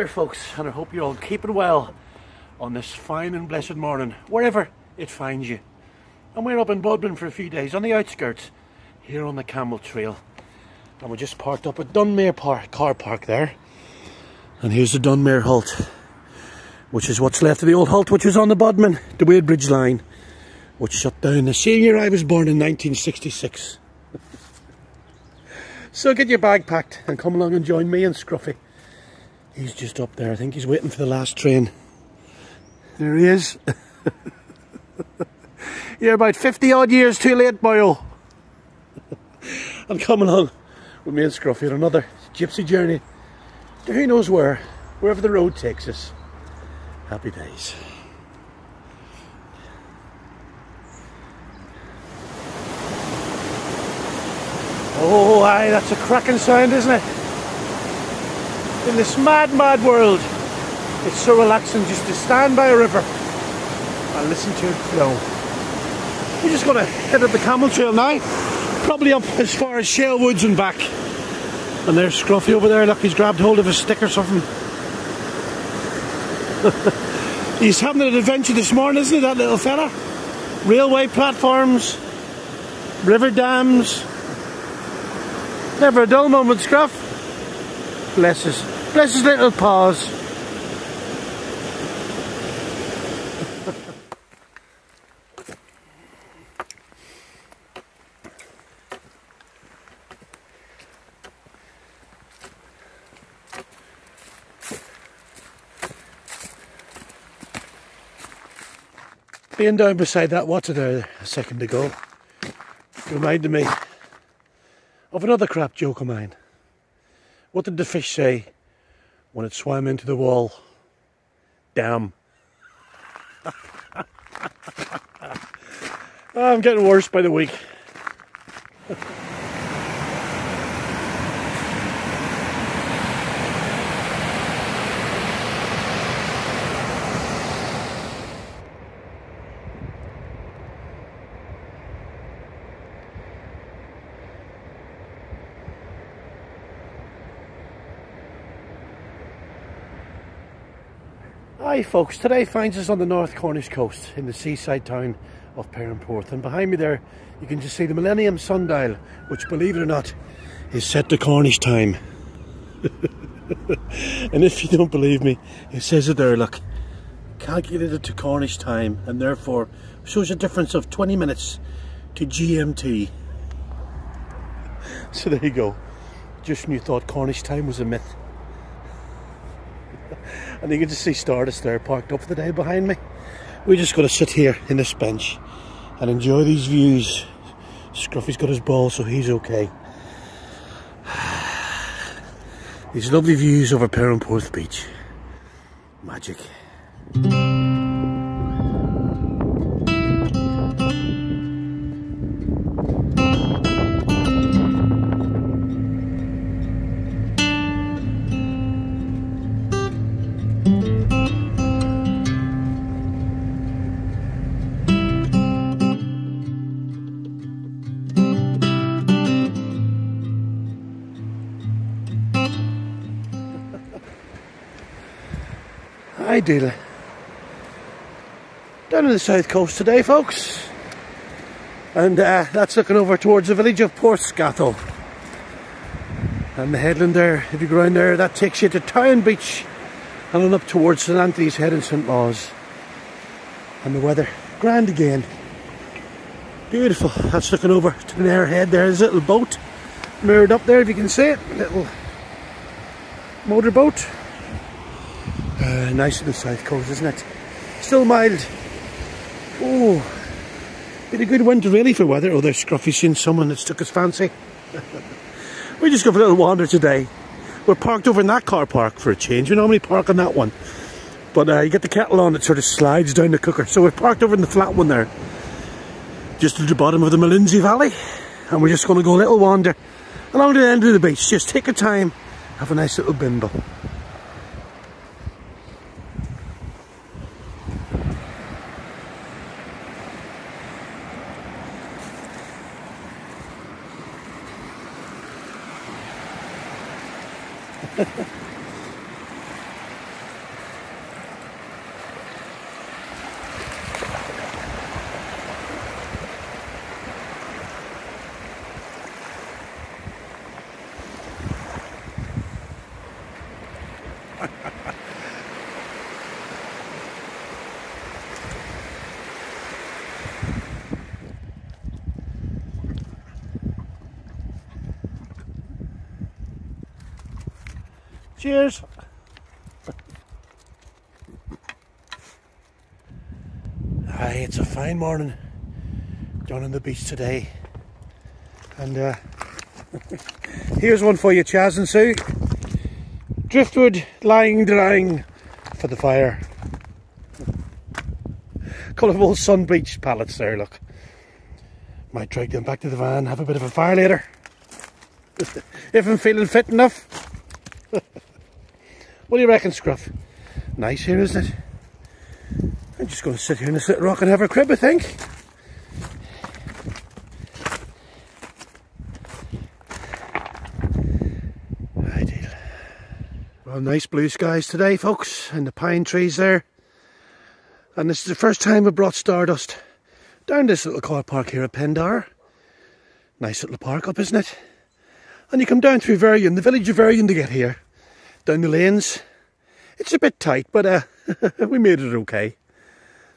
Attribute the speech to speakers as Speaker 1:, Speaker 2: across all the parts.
Speaker 1: there folks, and I hope you're all keeping well on this fine and blessed morning, wherever it finds you. And we're up in Bodmin for a few days on the outskirts, here on the Camel Trail. And we just parked up at Dunmere car park there. And here's the Dunmere Halt, which is what's left of the old halt, which was on the Bodmin, the Wadebridge line, which shut down the same year I was born in 1966. So get your bag packed and come along and join me and Scruffy. He's just up there. I think he's waiting for the last train. There he is. You're about 50 odd years too late, boyo. And come along with me and Scruffy on another gypsy journey to who knows where, wherever the road takes us. Happy days. Oh aye, that's a cracking sound, isn't it? In this mad, mad world, it's so relaxing just to stand by a river and listen to it flow. We're just going to head up the Camel Trail now, probably up as far as Shale Woods and back. And there's Scruffy over there, look, he's grabbed hold of a stick or something. He's having an adventure this morning, isn't he, that little fella? Railway platforms, river dams. Never a dull moment, Scruff. Bless his little paws. Being down beside that water there a second ago reminded me of another crap joke of mine. What did the fish say when it swam into the wall? Damn. I'm getting worse by the week. Hi folks, today finds us on the North Cornish coast in the seaside town of Perranporth, and behind me there you can just see the Millennium Sundial, which, believe it or not, is set to Cornish time. And if you don't believe me, it says it there, look, calculated to Cornish time, and therefore shows a difference of 20 minutes to GMT. So there you go, just when you thought Cornish time was a myth. And you can just see Stardust there parked up for the day behind me. We're just going to sit here in this bench and enjoy these views. Scruffy's got his ball, so he's okay. These lovely views over Perranporth Beach. Magic. Ideally. Down on the south coast today, folks, and that's looking over towards the village of Porthscatho, and the headland there, if you go around there, that takes you to Town Beach and on up towards St Anthony's Head and St Mawes. And the weather grand again, beautiful. That's looking over to the Nair Head. There's a little boat mirrored up there, if you can see it, little motorboat. Nice on the south coast, isn't it? Still mild. Oh, been a good winter really for weather. Oh, there's Scruffy seen someone that's took his fancy. We just go for a little wander today. We're parked over in that car park for a change. We normally park on that one, but you get the kettle on, it sort of slides down the cooker. So we're parked over in the flat one there, just at the bottom of the Malindsey Valley, and we're just going to go a little wander along to the end of the beach. Just take your time, have a nice little bimble. Cheers. Aye, it's a fine morning down on the beach today. And here's one for you, Chaz and Sue. Driftwood lying drying for the fire. Colourful sun-bleached pallets there, look. Might drag them back to the van, have a bit of a fire later. If I'm feeling fit enough. What do you reckon, Scruff? Nice here, isn't it? I'm just going to sit here in this little rock and have a crib, I think. Ideal. Well, nice blue skies today, folks, and the pine trees there. And this is the first time I brought Stardust down this little car park here at Pendar. Nice little park up, isn't it? And you come down through Veryon, the village of Veryon, to get here. Down the lanes. It's a bit tight, but we made it okay.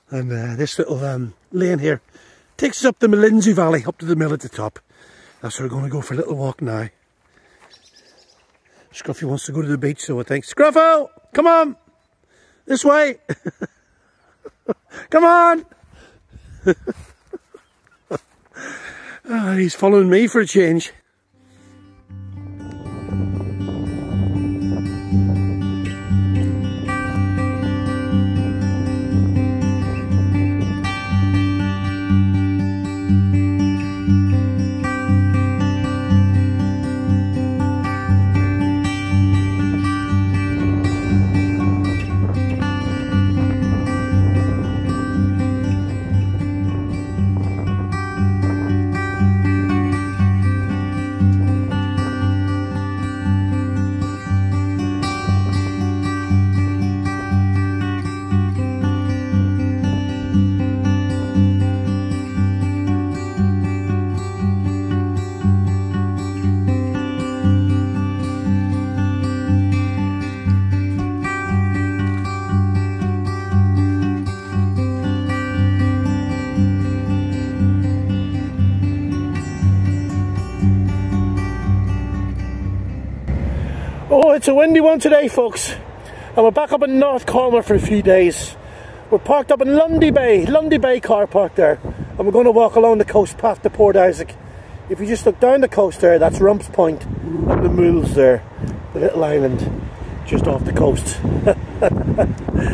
Speaker 1: And this little lane here takes us up the Lindsay Valley, up to the mill at the top. That's where we're going to go for a little walk now. Scruffy wants to go to the beach, so I think. Scruffo! Come on! This way! Come on! He's following me for a change. Oh, it's a windy one today, folks, and we're back up in North Cornwall for a few days. We're parked up in Lundy Bay car park there, and we're going to walk along the coast path to Port Isaac. If you just look down the coast there, that's Rumps Point and the Moors there, the little island just off the coast.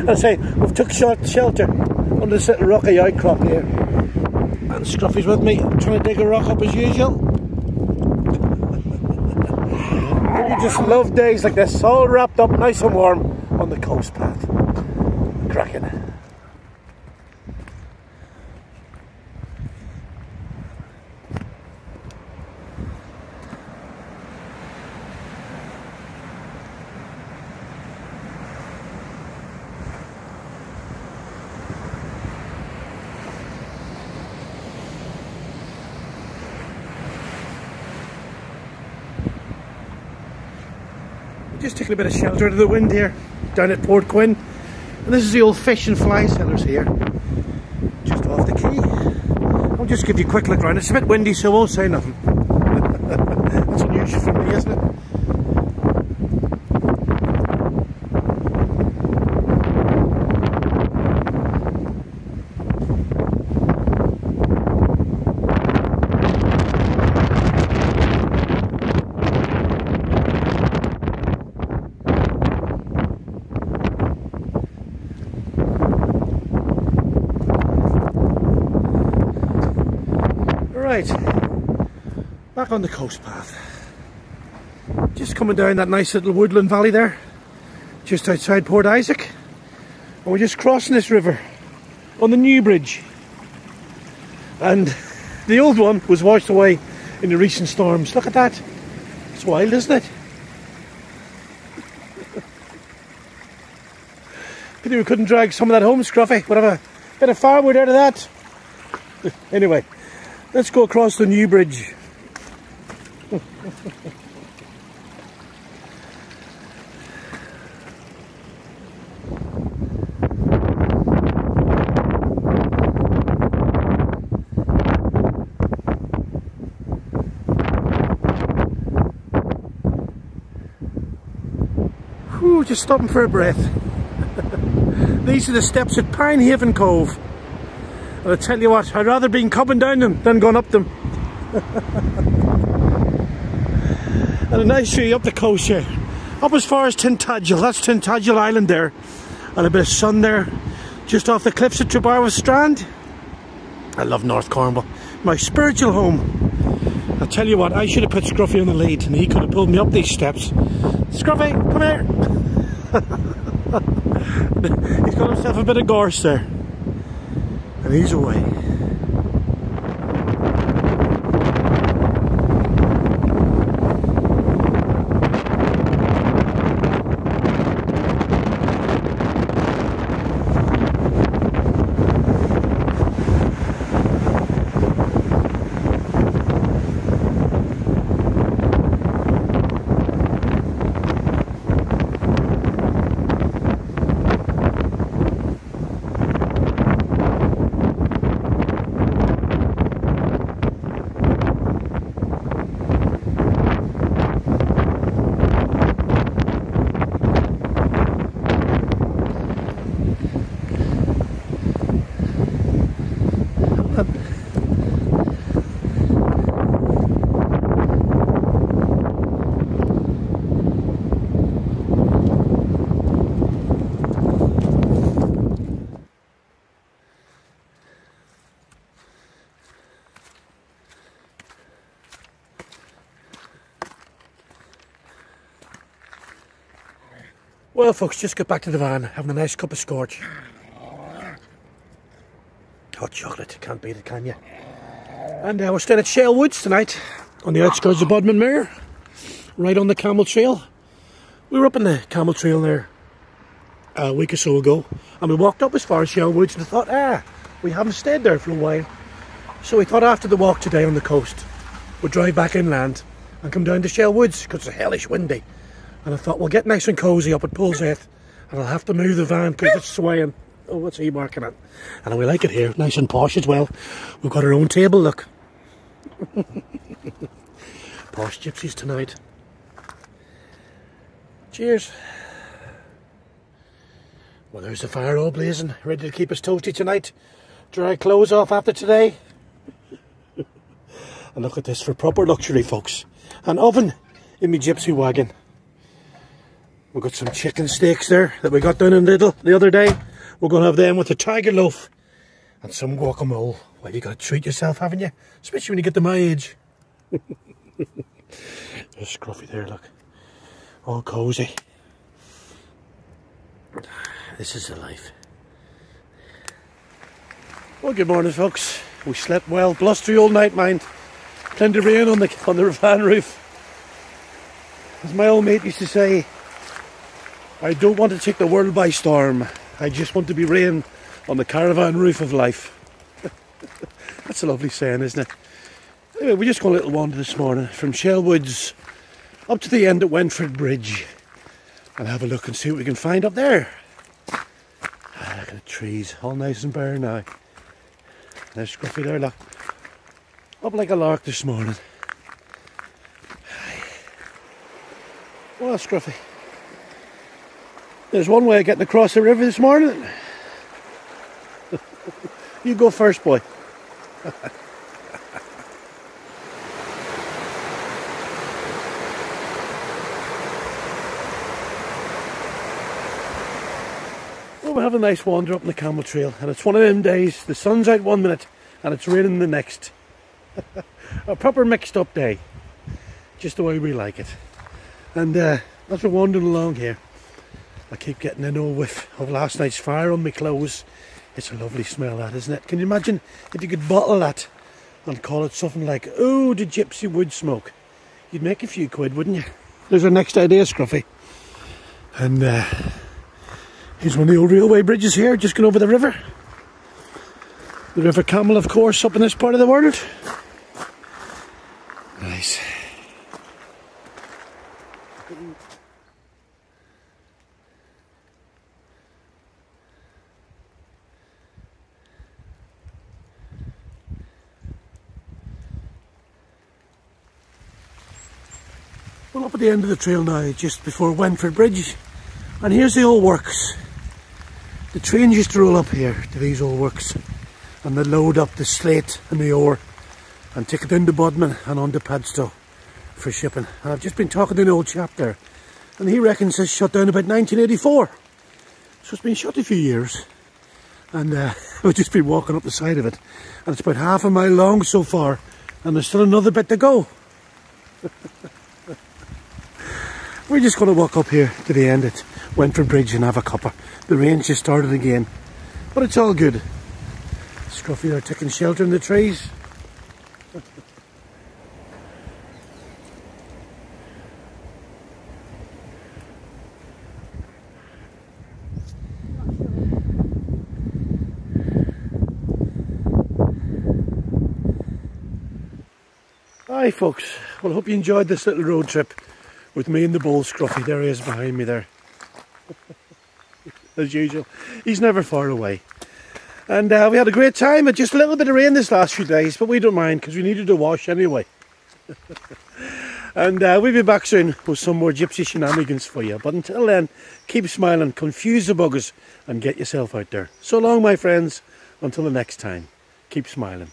Speaker 1: I say, we've took shelter under this little rocky outcrop here, and Scruffy's with me, trying to dig a rock up as usual. You just love days like this, all wrapped up nice and warm on the coast path. Cracking. Just taking a bit of shelter out of the wind here, down at Port Quinn. And this is the old fish and fly sellers here, just off the quay. I'll just give you a quick look around. It's a bit windy, so I won't say nothing. That's unusual for me, isn't it? Right, back on the coast path. Just coming down that nice little woodland valley there, just outside Port Isaac. And we're just crossing this river on the new bridge. And the old one was washed away in the recent storms. Look at that. It's wild, isn't it? Pity we couldn't drag some of that home, Scruffy. We'd have a bit of firewood out of that. Anyway. Let's go across the new bridge. we're just stopping for a breath. These are the steps at Pinehaven Cove. And I tell you what, I'd rather be coming down them than going up them. And a nice view up the coast here. Up as far as Tintagel, that's Tintagel Island there. And a bit of sun there, just off the cliffs at Trebarwith Strand. I love North Cornwall, my spiritual home. I tell you what, I should have put Scruffy on the lead and he could have pulled me up these steps. Scruffy, come here! He's got himself a bit of gorse there. And he's away. Well folks, just got back to the van, having a nice cup of scorch. Hot chocolate, can't beat it, can you? And we're staying at Shale Woods tonight, on the outskirts of Bodminmere, right on the Camel Trail. We were up on the Camel Trail there a week or so ago, and we walked up as far as Shale Woods and thought, we haven't stayed there for a while. So we thought after the walk today on the coast, we'd drive back inland and come down to Shale Woods, because it's hellish windy. And I thought, we'll get nice and cosy up at Pulseth, and I'll have to move the van because it's swaying. Oh, what's he barking at? And we like it here, nice and posh as well. We've got our own table, look. Posh gypsies tonight. Cheers. Well, there's the fire all blazing, ready to keep us toasty tonight. Dry clothes off after today. And look at this, for proper luxury, folks. An oven in my gypsy wagon. We've got some chicken steaks there that we got down in Lidl the other day. We're going to have them with a tiger loaf and some guacamole. Well, you got to treat yourself, haven't you? Especially when you get to my age. There's Scruffy there, look. All cosy. This is the life. Well, good morning, folks. We slept well. Blustery all night, mind. Plenty of rain on the van roof. As my old mate used to say, I don't want to take the world by storm. I just want to be rain on the caravan roof of life. That's a lovely saying, isn't it? Anyway, we just got a little wander this morning from Shale Woods up to the end at Wentford Bridge and have a look and see what we can find up there. Look at the trees, all nice and bare now. There's Scruffy there, look. Up like a lark this morning. Well, Scruffy. There's one way of getting across the river this morning. You go first, boy. Well, we're having a nice wander up on the Camel Trail, and it's one of them days. The sun's out 1 minute and it's raining the next. A proper mixed up day. Just the way we like it. And as we're wandering along here, I keep getting an old whiff of last night's fire on my clothes. It's a lovely smell, that, isn't it? Can you imagine if you could bottle that and call it something like, oh, the gypsy wood smoke? You'd make a few quid, wouldn't you? There's our next idea, Scruffy. And here's one of the old railway bridges here, just going over the river. The River Camel, of course, up in this part of the world. Nice. Well, up at the end of the trail now, just before Wentford Bridge, And here's the old works. The trains used to roll up here to these old works, and they'd load up the slate and the ore and take it down to Bodmin and on to Padstow for shipping. And I've just been talking to an old chap there, and he reckons it's shut down about 1984. So it's been shut a few years, and we've just been walking up the side of it, and it's about half a mile long so far, and there's still another bit to go. We're just going to walk up here to the end at Wentford Bridge and have a cuppa. The rain's just started again, but it's all good. Scruffy are taking shelter in the trees. Hi folks, well I hope you enjoyed this little road trip with me and the bull Scruffy. There he is behind me there. As usual, he's never far away. And we had a great time. Just a little bit of rain this last few days, but we don't mind because we needed a wash anyway. And we'll be back soon with some more gypsy shenanigans for you. But until then, keep smiling, confuse the buggers and get yourself out there. So long my friends, until the next time, keep smiling.